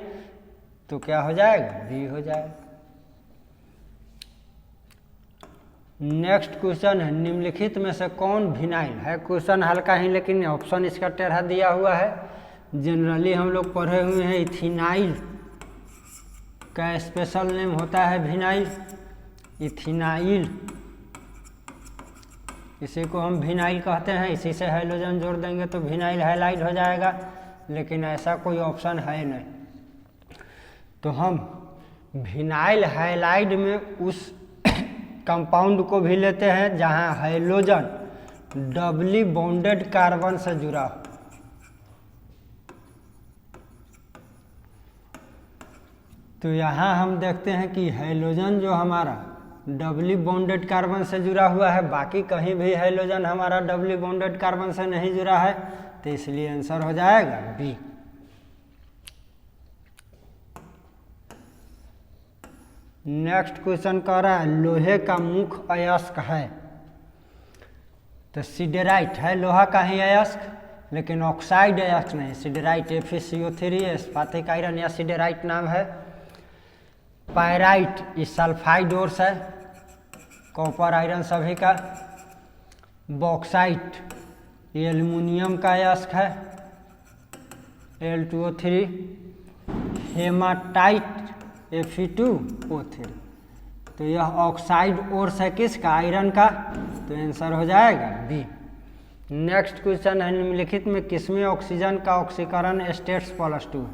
[SPEAKER 1] तो क्या हो जाएगा, बी हो जाएगा। नेक्स्ट क्वेश्चन है निम्नलिखित में से कौन विनाइल है, क्वेश्चन हल्का ही लेकिन ऑप्शन इसका टेढ़ा दिया हुआ है। जनरली हम लोग पढ़े हुए हैं इथिनाइल का स्पेशल नेम होता है विनाइल, इथिनाइल, इसी को हम विनाइल कहते हैं, इसी से हाइड्रोजन जोड़ देंगे तो विनाइल हैलाइड हो जाएगा, लेकिन ऐसा कोई ऑप्शन है नहीं। तो हम विनाइल हैलाइड में उस कंपाउंड को भी लेते हैं जहां हाइड्रोजन डबली बॉन्डेड कार्बन से जुड़ा हो। तो यहाँ हम देखते हैं कि हाइड्रोजन जो हमारा डबली बॉन्डेड कार्बन से जुड़ा हुआ है, बाकी कहीं भी हाइड्रोजन हमारा डबली बॉन्डेड कार्बन से नहीं जुड़ा है, तो इसलिए आंसर हो जाएगा बी। नेक्स्ट क्वेश्चन कह रहा है लोहे का मुख्य अयस्क है, तो सिडेराइट है लोहा का ही अयस्क, लेकिन ऑक्साइड अयस्क नहीं। सिडेराइट FeCO3 स्फटिक आयरन या सिडेराइट नाम है। पायराइट इस सल्फाइड ओर्स है, कॉपर आयरन सभी का। बॉक्साइट ये एल्युमिनियम का अयस्क है, Al2O3। हेमाटाइट Fe2O3, तो यह ऑक्साइड ओर्स है किसका, आयरन का, तो आंसर हो जाएगा बी। नेक्स्ट क्वेश्चन है निम्नलिखित में किसमें ऑक्सीजन का ऑक्सीकरण स्टेट्स +2 है,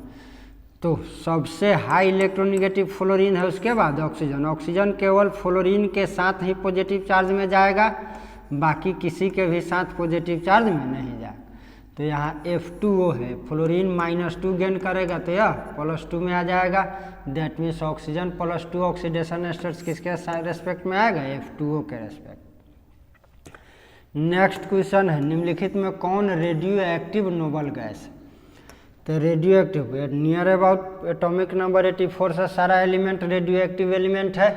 [SPEAKER 1] तो सबसे हाई इलेक्ट्रोनिगेटिव फ्लोरीन है, उसके बाद ऑक्सीजन। ऑक्सीजन केवल फ्लोरीन के साथ ही पॉजिटिव चार्ज में जाएगा, बाकी किसी के भी साथ पॉजिटिव चार्ज में नहीं जाएगा। तो यहाँ F2O है, फ्लोरीन -2 गेन करेगा तो यह +2 में आ जाएगा। That means oxygen +2 oxidation states किसके रेस्पेक्ट में आएगा, F2O के रेस्पेक्ट। नेक्स्ट क्वेश्चन है निम्नलिखित में कौन रेडियो एक्टिव नोबल गैस है, तो radio active near about atomic number 84 से सारा एलिमेंट रेडियो एक्टिव एलिमेंट है।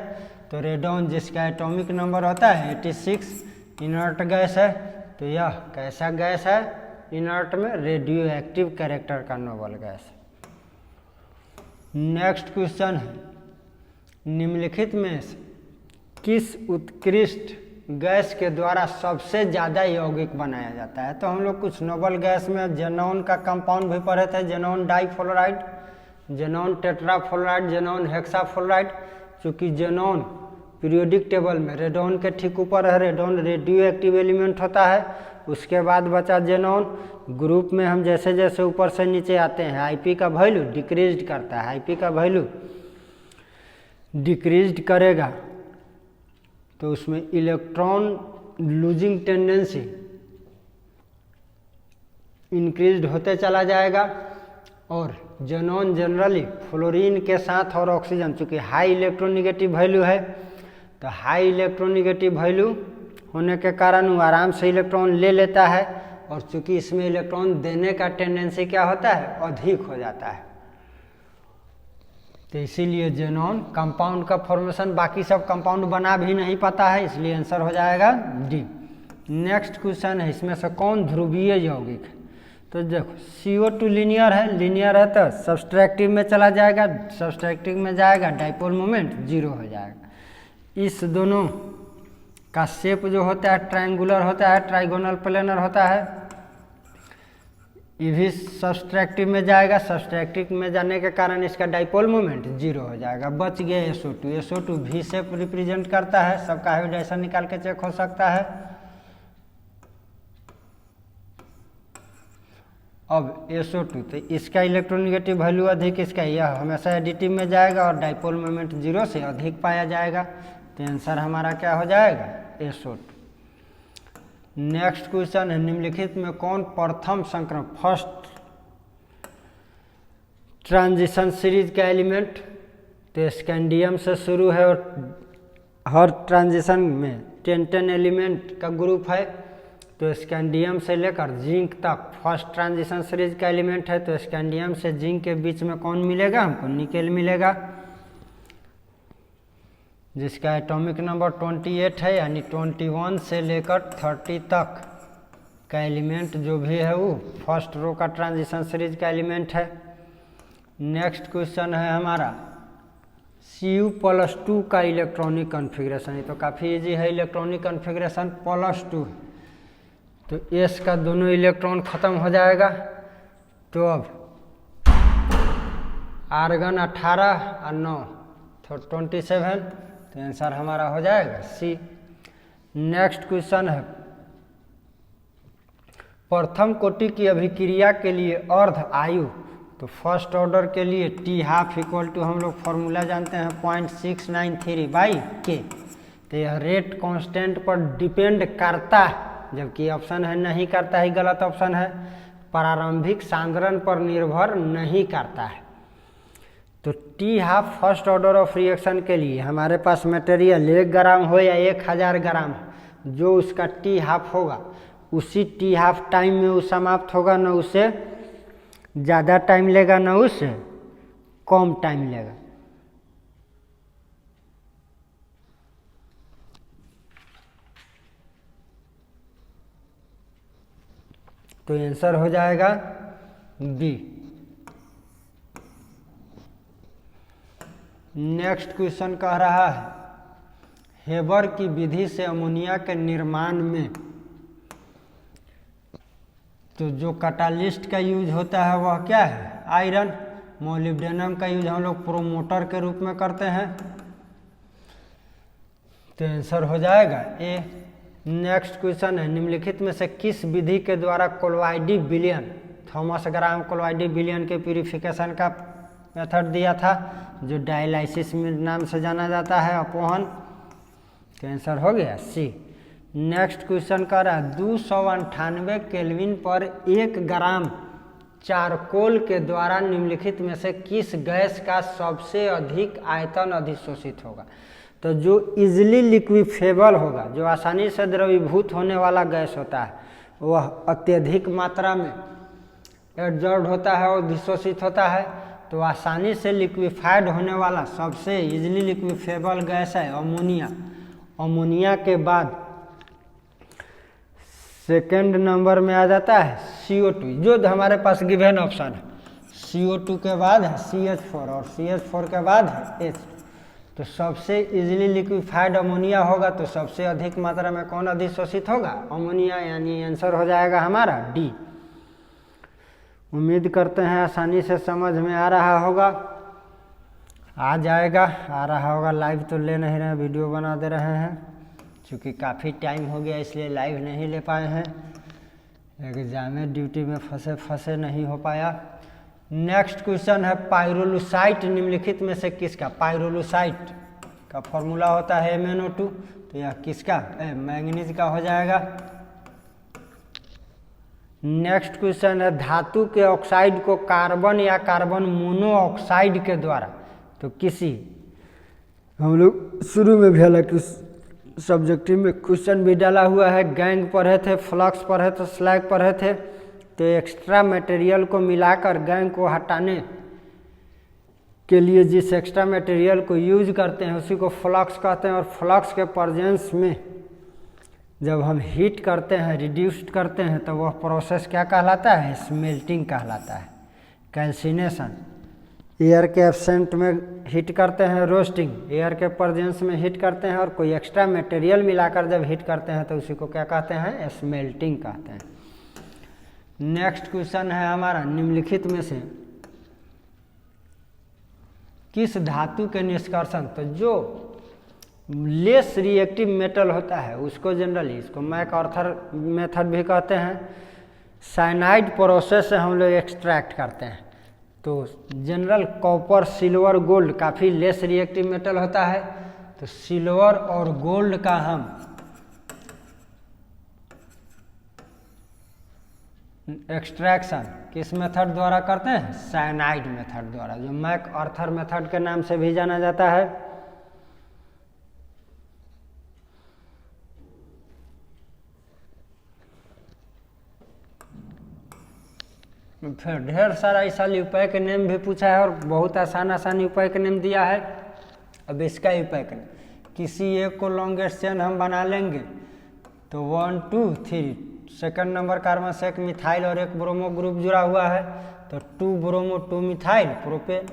[SPEAKER 1] तो रेडॉन जिसका एटॉमिक नंबर होता है 86 इनर्ट गैस है, तो यह कैसा गैस है, इनर्ट में रेडियो एक्टिव कैरेक्टर का नोबल गैस। नेक्स्ट क्वेश्चन है निम्नलिखित में किस उत्कृष्ट गैस के द्वारा सबसे ज़्यादा यौगिक बनाया जाता है, तो हम लोग कुछ नोबल गैस में जेनॉन का कंपाउंड भी पढ़े थे, xenon difluoride, xenon tetrafluoride, xenon hexafluoride. चूँकि जेनॉन पीरियोडिक टेबल में रेडॉन के ठीक ऊपर है, रेडॉन रेडियो एक्टिव एलिमेंट होता है, उसके बाद बचा जेनॉन। ग्रुप में हम जैसे जैसे ऊपर से नीचे आते हैं IP का वैल्यू डिक्रीज करता है, IP का वैल्यू डिक्रीज करेगा तो उसमें इलेक्ट्रॉन लूजिंग टेंडेंसी इंक्रीज होते चला जाएगा। और जेनॉन जनरली फ्लोरीन के साथ और ऑक्सीजन, चूँकि हाई इलेक्ट्रोनिगेटिव वैल्यू है, तो हाई इलेक्ट्रोनिगेटिव वैल्यू होने के कारण वो आराम से इलेक्ट्रॉन ले लेता है, और चूँकि इसमें इलेक्ट्रॉन देने का टेंडेंसी क्या होता है, अधिक हो जाता है। तो इसीलिए जेनॉन कंपाउंड का फॉर्मेशन बाकी सब कंपाउंड बना भी नहीं पाता है, इसलिए आंसर हो जाएगा डी। नेक्स्ट क्वेश्चन है इसमें से कौन ध्रुवीय यौगिक है, तो देखो CO2 लीनियर है तो सब्सट्रैक्टिव में चला जाएगा, सब्सट्रैक्टिव में जाएगा डाइपोल मोमेंट 0 हो जाएगा। इस दोनों का शेप जो होता है ट्रायंगुलर होता है, ट्राइगोनल प्लेनर होता है। ये भी सब्सट्रैक्टिव में जाएगा, सब्सट्रैक्टिव में जाने के कारण इसका डाइपोल मोमेंट 0 हो जाएगा। बच गया SO2 V शेप रिप्रेजेंट करता है, सबका हाइब्रिडाइजेशन निकाल के चेक हो सकता है। अब SO2 तो इसका इलेक्ट्रोनिगेटिव वैल्यू अधिक, इसका यह हमेशा एडिटिव में जाएगा और डाइपोल मोमेंट 0 से अधिक पाया जाएगा, तो आंसर हमारा क्या हो जाएगा SO2। नेक्स्ट क्वेश्चन है निम्नलिखित में कौन प्रथम संक्रमण फर्स्ट ट्रांजिशन सीरीज का एलिमेंट, तो स्कैंडियम से शुरू है और हर ट्रांजिशन में 10 एलिमेंट का ग्रुप है। तो स्कैंडियम से लेकर जिंक तक फर्स्ट ट्रांजिशन सीरीज का एलिमेंट है। तो स्कैंडियम से जिंक के बीच में कौन मिलेगा, हमको निकेल मिलेगा, जिसका एटॉमिक नंबर 28 है, यानी 21 से लेकर 30 तक का एलिमेंट जो भी है वो फर्स्ट रो का ट्रांजिशन सीरीज का एलिमेंट है। नेक्स्ट क्वेश्चन है हमारा Cu+2 का इलेक्ट्रॉनिक कॉन्फ़िगरेशन, ये तो काफ़ी इजी है, इलेक्ट्रॉनिक कॉन्फ़िगरेशन +2। तो S का दोनों इलेक्ट्रॉन ख़त्म हो जाएगा, तो अब आर्गन 18 और 9 तो 27, तो आंसर हमारा हो जाएगा C। नेक्स्ट क्वेश्चन है प्रथम कोटि की अभिक्रिया के लिए अर्ध आयु, तो फर्स्ट ऑर्डर के लिए T½ इक्वल टू हम लोग फॉर्मूला जानते हैं 0.693/K। तो यह रेट कांस्टेंट पर डिपेंड करता है, जबकि ऑप्शन है नहीं करता ही गलत ऑप्शन है। प्रारंभिक सांद्रण पर निर्भर नहीं करता है। तो T½ first order of reaction के लिए हमारे पास मटेरियल 1 ग्राम हो या 1000 ग्राम, जो उसका T½ होगा उसी T½ टाइम में वो समाप्त होगा, न उससे ज़्यादा टाइम लेगा न उससे कम टाइम लेगा। तो आंसर हो जाएगा बी। नेक्स्ट क्वेश्चन कह रहा है हेबर की विधि से अमोनिया के निर्माण में तो जो कैटालिस्ट का यूज होता है वह क्या है? आयरन। मोलिब्डेनम का यूज हम लोग प्रोमोटर के रूप में करते हैं। तो आंसर हो जाएगा ए। नेक्स्ट क्वेश्चन है निम्नलिखित में से किस विधि के द्वारा कोलॉइडी विलयन, थॉमस ग्राम कोलॉइडी विलयन के प्यूरिफिकेशन का मेथड दिया था, जो डायलाइसिस नाम से जाना जाता है, अपोहन। तो आंसर हो गया सी। नेक्स्ट क्वेश्चन कर रहा है 298 केल्विन पर 1 ग्राम चारकोल के द्वारा निम्नलिखित में से किस गैस का सबसे अधिक आयतन अधिशोषित होगा? तो जो इजिली लिक्विफेबल होगा, जो आसानी से द्रवीभूत होने वाला गैस होता है, वह अत्यधिक मात्रा में एडजॉर्ब होता है और अधिशोषित होता है। तो आसानी से लिक्विफाइड होने वाला सबसे इजिली लिक्विफेबल गैस है अमोनिया। अमोनिया के बाद सेकेंड नंबर में आ जाता है CO2, जो हमारे पास गिवन ऑप्शन है। CO2 के बाद है CH4 और CH4 के बाद है H। तो सबसे इजीली लिक्विफाइड अमोनिया होगा, तो सबसे अधिक मात्रा में कौन अधिशोषित होगा? अमोनिया, यानी आंसर हो जाएगा हमारा डी। उम्मीद करते हैं आसानी से समझ में आ रहा होगा, आ जाएगा, आ रहा होगा। लाइव तो ले नहीं रहे, वीडियो बना दे रहे हैं, क्योंकि काफ़ी टाइम हो गया इसलिए लाइव नहीं ले पाए हैं। एग्जाम ड्यूटी में फंसे नहीं हो पाया। नेक्स्ट क्वेश्चन है पाइरोलुसाइट निम्नलिखित में से किसका? पाइरोलुसाइट का फॉर्मूला होता है MnO2। तो यह किसका? मैंगनीज का हो जाएगा। नेक्स्ट क्वेश्चन है धातु के ऑक्साइड को कार्बन या कार्बन मोनोऑक्साइड के द्वारा, तो किसी हम लोग शुरू में भी हालांकि सब्जेक्टिव में क्वेश्चन भी डाला हुआ है, गैंग पढ़े थे, फ्लक्स पढ़े थे, स्लैग पढ़े थे। तो एक्स्ट्रा मटेरियल को मिलाकर गैंग को हटाने के लिए जिस एक्स्ट्रा मटेरियल को यूज करते हैं उसी को फ्लक्स कहते हैं। और फ्लक्स के प्रेजेंस में जब हम हीट करते हैं, रिड्यूस्ड करते हैं, तो वह प्रोसेस क्या कहलाता है? स्मेल्टिंग कहलाता है। कैल्सिनेशन, एयर के एब्सेंट में हीट करते हैं, रोस्टिंग एयर के प्रेजेंस में हीट करते हैं, और कोई एक्स्ट्रा मटेरियल मिलाकर जब हीट करते हैं तो उसी को क्या कहते हैं? स्मेल्टिंग कहते हैं। नेक्स्ट क्वेश्चन है हमारा निम्नलिखित में से किस धातु के निष्कर्षण, तो जो लेस रिएक्टिव मेटल होता है उसको जनरली इसको मैकआर्थर मेथड भी कहते हैं, साइनाइड प्रोसेस से हम लोग एक्सट्रैक्ट करते हैं। तो जनरल कॉपर, सिल्वर, गोल्ड काफ़ी लेस रिएक्टिव मेटल होता है। तो सिल्वर और गोल्ड का हम एक्सट्रैक्शन किस मेथड द्वारा करते हैं? साइनाइड मेथड द्वारा, जो मैकआर्थर मेथड के नाम से भी जाना जाता है। फिर ढेर सारा ऐसा उपाय के नेम भी पूछा है और बहुत आसान उपाय के नेम दिया है। अब इसका उपाय करें, किसी एक को लॉन्गेस्ट चेन हम बना लेंगे तो 1 2 3 सेकंड नंबर कार्बन से एक मिथाइल और एक ब्रोमो ग्रुप जुड़ा हुआ है, तो 2 bromo 2 methyl propane.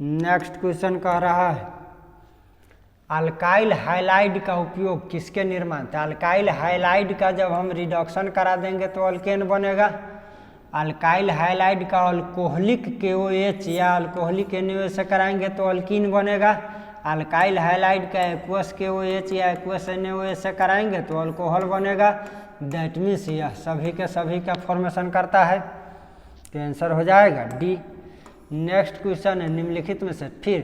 [SPEAKER 1] Next question कह रहा है अल्काइल हाइलाइड का उपयोग किसके निर्माण? तो अल्काइल हाइलाइड का जब हम रिडक्शन करा देंगे तो अल्केन बनेगा। अल्काइल हाइलाइड का अल्कोहलिक KOH या अल्कोहलिक NaOH से कराएंगे तो अल्कीन बनेगा। अल्काइल हैलाइड का एक्वस KOH या एक्वस NaOH से कराएंगे तो अल्कोहल बनेगा। दैट मीन्स यह सभी के सभी का फॉर्मेशन करता है, तो आंसर हो जाएगा डी। नेक्स्ट क्वेश्चन है निम्नलिखित में से फिर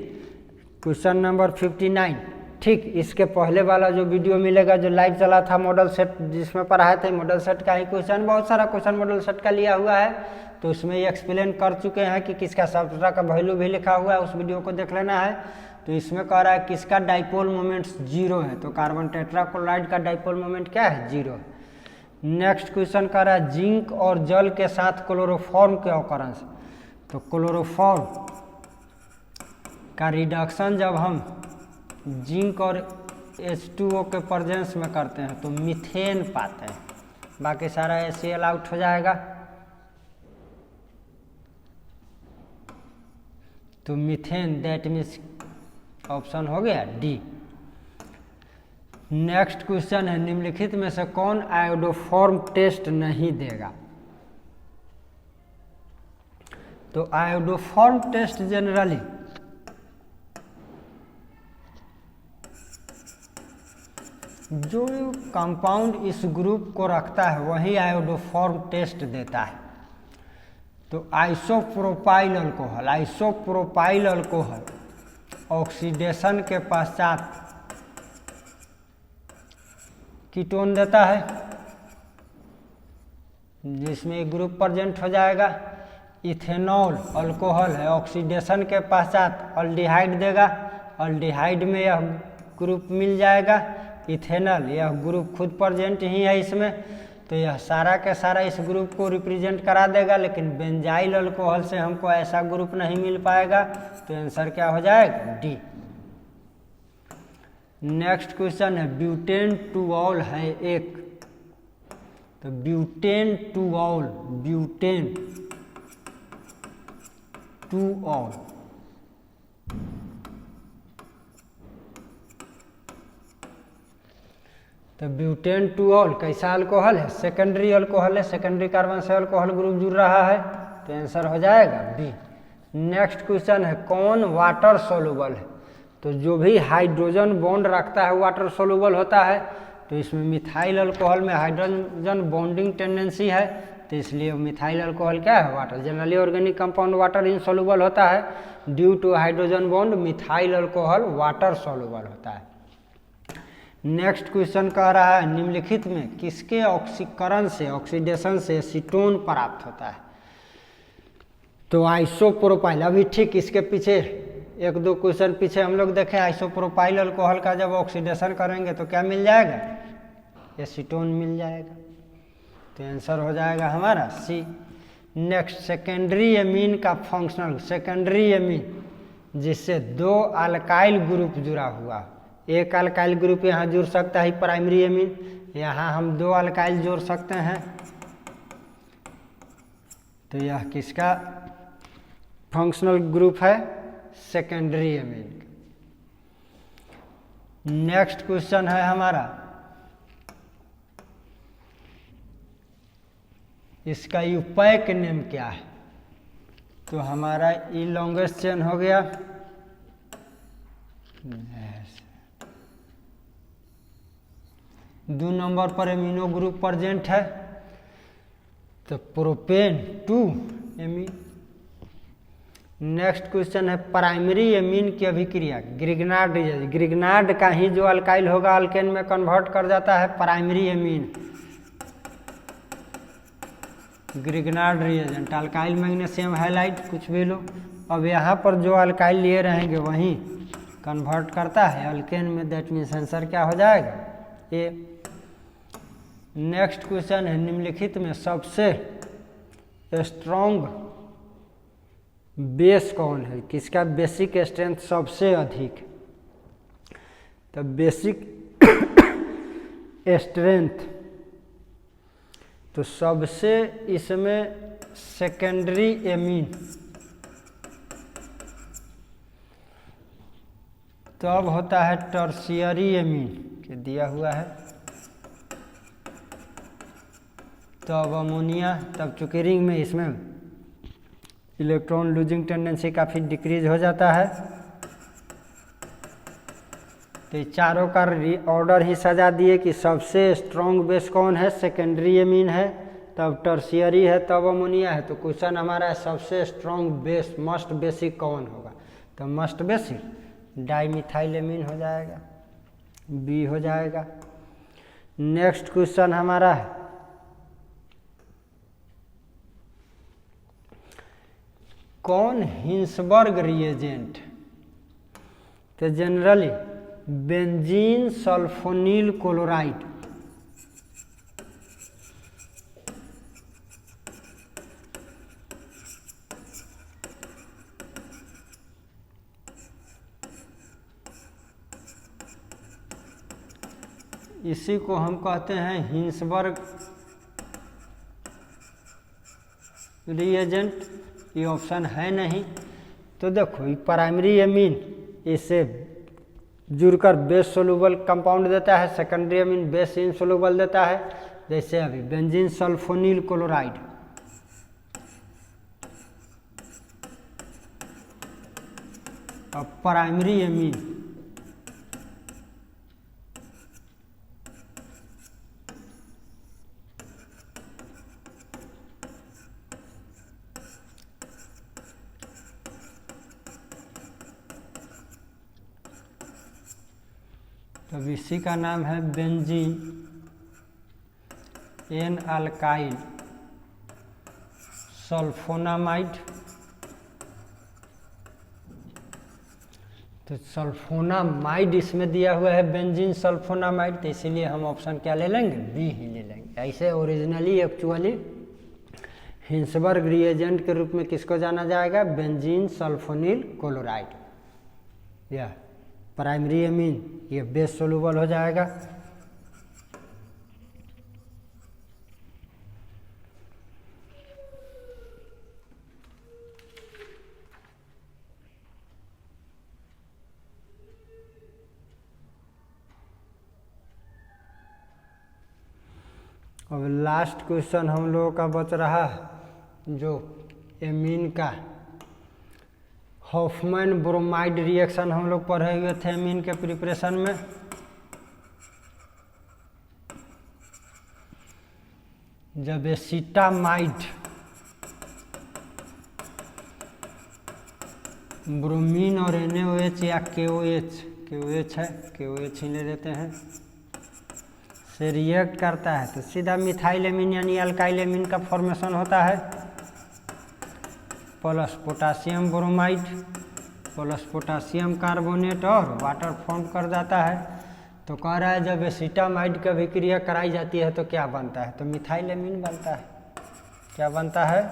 [SPEAKER 1] क्वेश्चन नंबर 59। ठीक इसके पहले वाला जो वीडियो मिलेगा जो लाइव चला था मॉडल सेट जिसमें पढ़ाए थे, मॉडल सेट का ही क्वेश्चन, बहुत सारा क्वेश्चन मॉडल सेट का लिया हुआ है, तो उसमें ये एक्सप्लेन कर चुके हैं कि किसका सबट्रा का वैल्यू भी लिखा हुआ है, उस वीडियो को देख लेना है। तो इसमें कह रहा है किसका डाइपोल मोमेंट्स 0 है, तो कार्बन टेट्राक्लोराइड का डाइपोल मोमेंट क्या है, 0 है। नेक्स्ट क्वेश्चन कह रहा है जिंक और जल के साथ क्लोरोफॉर्म के ऑकरेंस, तो क्लोरोफॉर्म का रिडक्शन जब हम जिंक और H2O के प्रेजेंस में करते हैं तो मीथेन पाते हैं, बाकी सारा HCl आउट हो जाएगा, तो मीथेन दैट मीन्स ऑप्शन हो गया डी। नेक्स्ट क्वेश्चन है निम्नलिखित में से कौन आयोडोफॉर्म टेस्ट नहीं देगा, तो आयोडोफॉर्म टेस्ट जनरली जो कंपाउंड इस ग्रुप को रखता है वही आयोडोफॉर्म टेस्ट देता है। तो आइसोप्रोपाइल अल्कोहल ऑक्सीडेशन के पश्चात कीटोन देता है, जिसमें एक ग्रुप प्रेजेंट हो जाएगा। इथेनॉल अल्कोहल है, ऑक्सीडेशन के पश्चात अल्डिहाइड देगा, अल्डिहाइड में यह ग्रुप मिल जाएगा। इथेनॉल यह ग्रुप खुद प्रेजेंट ही है इसमें, तो यह सारा के सारा इस ग्रुप को रिप्रेजेंट करा देगा, लेकिन बेंजाइल अल्कोहल से हमको ऐसा ग्रुप नहीं मिल पाएगा, तो आंसर क्या हो जाएगा डी। नेक्स्ट क्वेश्चन है ब्यूटेन टू ऑल है एक, तो ब्यूटेन टू ऑल तो ब्यूटेन टू ऑल कैसा अल्कोहल है, सेकेंडरी अल्कोहल है, सेकेंडरी कार्बन से अल्कोहल ग्रुप जुड़ रहा है, तो आंसर हो जाएगा बी। नेक्स्ट क्वेश्चन है कौन वाटर सोलुबल है, तो जो भी हाइड्रोजन बॉन्ड रखता है वाटर सोलुबल होता है, तो इसमें मिथाइल अल्कोहल में हाइड्रोजन बॉन्डिंग टेंडेंसी है, तो इसलिए मिथाइल अल्कोहल क्या है water. Generally organic compound water insoluble होता है, due to hydrogen bond methyl alcohol water soluble होता है। नेक्स्ट क्वेश्चन कह रहा है निम्नलिखित में किसके ऑक्सीकरण से ऑक्सीडेशन से एसीटोन प्राप्त होता है, तो आइसोप्रोपाइल। अभी ठीक इसके पीछे एक दो क्वेश्चन पीछे हम लोग देखें, आइसोप्रोपाइल अल्कोहल का जब ऑक्सीडेशन करेंगे तो क्या मिल जाएगा, एसीटोन मिल जाएगा, तो आंसर हो जाएगा हमारा सी। नेक्स्ट सेकेंडरी एमीन का फंक्शनल, सेकेंडरी एमीन जिससे दो अल्काइल ग्रुप जुड़ा हुआ, एक अल्काइल ग्रुप यहाँ जुड़ सकता है प्राइमरी एमीन, यहाँ हम दो अल्काइल जोड़ सकते हैं, तो यह किसका फंक्शनल ग्रुप है, सेकेंडरी एमीन। नेक्स्ट क्वेश्चन है हमारा इसका यूपैक नेम क्या है, तो हमारा ई लॉन्गेस्ट चेन हो गया, 2 नंबर पर एमिनो ग्रुप प्रेजेंट है, तो प्रोपेन 2 एमीन। नेक्स्ट क्वेश्चन है प्राइमरी एमीन की अभिक्रिया ग्रिग्नार्ड, ग्रिग्नार्ड का ही जो अल्काइल होगा अल्केन में कन्वर्ट कर जाता है primary amine, Grignard reagent, alkyl magnesium halide कुछ भी लो। अब यहाँ पर जो अल्काइल लिए रहेंगे वहीं कन्वर्ट करता है अल्केन में, दैट मीन्स आंसर क्या हो जाएगा ए। नेक्स्ट क्वेश्चन है निम्नलिखित में सबसे स्ट्रॉन्ग बेस कौन है, किसका बेसिक स्ट्रेंथ सबसे अधिक, तो बेसिक स्ट्रेंथ तो सबसे इसमें सेकेंडरी एमीन, तो अब होता है टर्शियरी एमीन के दिया हुआ है, तो अब अमोनिया, तब चूंकि रिंग में इसमें इलेक्ट्रॉन लूजिंग टेंडेंसी काफ़ी डिक्रीज हो जाता है, तो ये चारों का ऑर्डर ही सजा दिए कि सबसे स्ट्रॉन्ग बेस कौन है, सेकेंडरी एमीन है, तब टर्शियरी है, तब अमोनिया है। तो क्वेश्चन हमारा है सबसे स्ट्रॉन्ग बेस मस्ट बेसिक कौन होगा, तो मस्ट बेसिक डाइमिथाइल एमीन हो जाएगा, बी हो जाएगा। नेक्स्ट क्वेश्चन हमारा है कौन हिंसबर्ग रिएजेंट, तो जनरली बेंजीन सल्फोनील क्लोराइड। इसी को हम कहते हैं हिंसबर्ग रिएजेंट। ये ऑप्शन है नहीं। तो देखो ये प्राइमरी एमीन इससे जुड़कर बेस सोलूबल कंपाउंड देता है, सेकेंडरी एमीन बेस इनसोलूबल देता है, जैसे अभी बेंजीन सल्फोनील क्लोराइड। अब प्राइमरी एमीन तो इसी का नाम है बेंजीन एन अल्काइल सल्फोनामाइड। तो सल्फोनामाइड इसमें दिया हुआ है बेंजीन सल्फोनामाइड, तो इसीलिए हम ऑप्शन क्या ले लेंगे, बी ही ले लेंगे। ऐसे ओरिजिनली एक्चुअली हिंसबर्ग रिएजेंट के रूप में किसको जाना जाएगा, बेंजीन सल्फोनील क्लोराइड। यह प्राइमरी एमीन ये बेस सोलूबल हो जाएगा। अब लास्ट क्वेश्चन हम लोगों का बच रहा है जो एमीन का हॉफमैन ब्रोमाइड रिएक्शन हम लोग पढ़े हुए थे एमीन के प्रिपरेशन में। जब एसिटामाइड ब्रोमीन और NaOH या KOH है, KOH ही ले लेते हैं, से रिएक्ट करता है तो सीधा मिथाइल एमीन यानी अल्काइल एमीन का फॉर्मेशन होता है, plus potassium bromide plus potassium carbonate और वाटर फॉर्म कर जाता है। तो कह रहा है जब एसिटामाइड की अभिक्रिया कराई जाती है तो क्या बनता है, तो मिथाइल एमीन बनता है। क्या बनता है,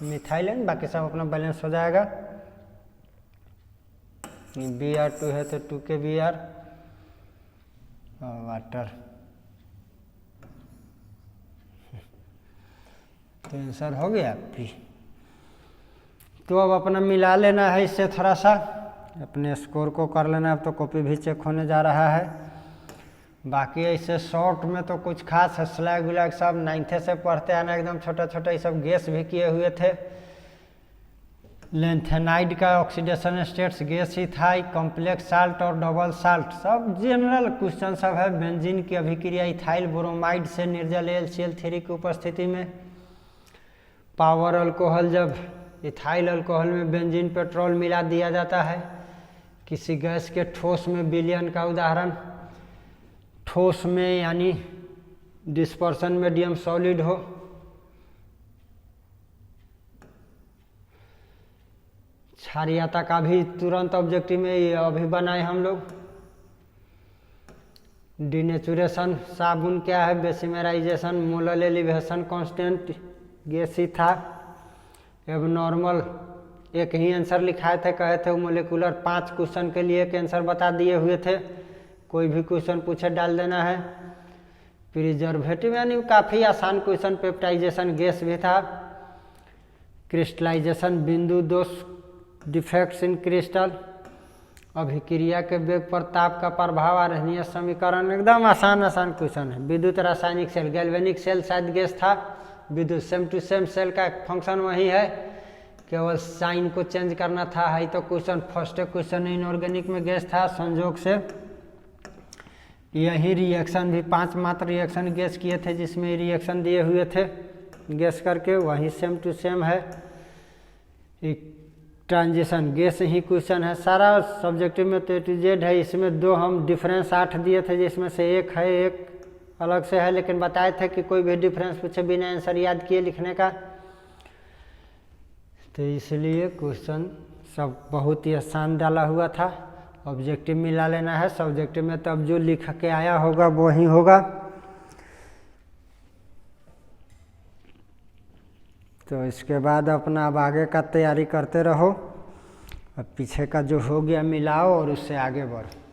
[SPEAKER 1] मिथाइल एमीन। बाकी सब अपना बैलेंस हो जाएगा। Br2 है तो 2 Br और वाटर। तो आंसर हो गया पी। तो अब अपना मिला लेना है इससे, थोड़ा सा अपने स्कोर को कर लेना। अब तो कॉपी भी चेक होने जा रहा है। बाकी ऐसे शॉर्ट में तो कुछ खास स्लैग उलैग सब 9th से पढ़ते आना, एकदम छोटा छोटा ये सब गैस भी किए हुए थे। लेंथेनाइड का ऑक्सीडेशन स्टेट्स गैस ही था, कॉम्प्लेक्स साल्ट और डबल साल्ट सब जनरल क्वेश्चन सब है। बेंजीन की अभिक्रिया इथाइल ब्रोमाइड से निर्जल HCl3 की उपस्थिति में। पावर अल्कोहल, जब इथाइल अल्कोहल में बेंजीन पेट्रोल मिला दिया जाता है। किसी गैस के ठोस में विलयन का उदाहरण, ठोस में यानी डिस्पर्सन मीडियम सॉलिड हो। क्षारीयता का भी तुरंत ऑब्जेक्टिव में ये अभी बनाए हम लोग। डिनेचुरेशन साबुन क्या है, बेसिमेराइजेशन, मोलर एलिवेशन कांस्टेंट गैस ही था। अब नॉर्मल एक ही आंसर लिखाए थे, कहे थे मोलिकुलर 5 क्वेश्चन के लिए एक आंसर बता दिए हुए थे। कोई भी क्वेश्चन पूछे डाल देना है। प्रिजर्वेटिव यानी काफ़ी आसान क्वेश्चन। पेप्टाइजेशन गैस भी था। क्रिस्टलाइजेशन बिंदु दोष डिफेक्ट्स इन क्रिस्टल। अभिक्रिया के वेग पर ताप का प्रभाव, आरहनीय समीकरण, एकदम आसान क्वेश्चन है। विद्युत रासायनिक सेल, गैल्वेनिक सेल शायद गैस था। विद्युत सेम टू सेम सेल का फंक्शन वही है, केवल साइन को चेंज करना था। है तो क्वेश्चन फर्स्ट क्वेश्चन इनऑर्गेनिक में गैस था, संयोग से यही रिएक्शन भी 5 मात्र रिएक्शन गैस किए थे जिसमें रिएक्शन दिए हुए थे गैस करके, वही सेम टू सेम है। एक ट्रांजिशन गैस ही क्वेश्चन है सारा सब्जेक्टिव में, तो A to Z है। इसमें 2 हम डिफरेंस 8 दिए थे जिसमें से एक है, एक अलग से है, लेकिन बताए थे कि कोई भी डिफरेंस पूछे बिना आंसर याद किए लिखने का, तो इसलिए क्वेश्चन सब बहुत ही आसान डाला हुआ था। ऑब्जेक्टिव मिला लेना है, सब्जेक्टिव में तब जो लिख के आया होगा वो ही होगा। तो इसके बाद अपना अब आगे का तैयारी करते रहो, अब पीछे का जो हो गया मिलाओ और उससे आगे बढ़ो।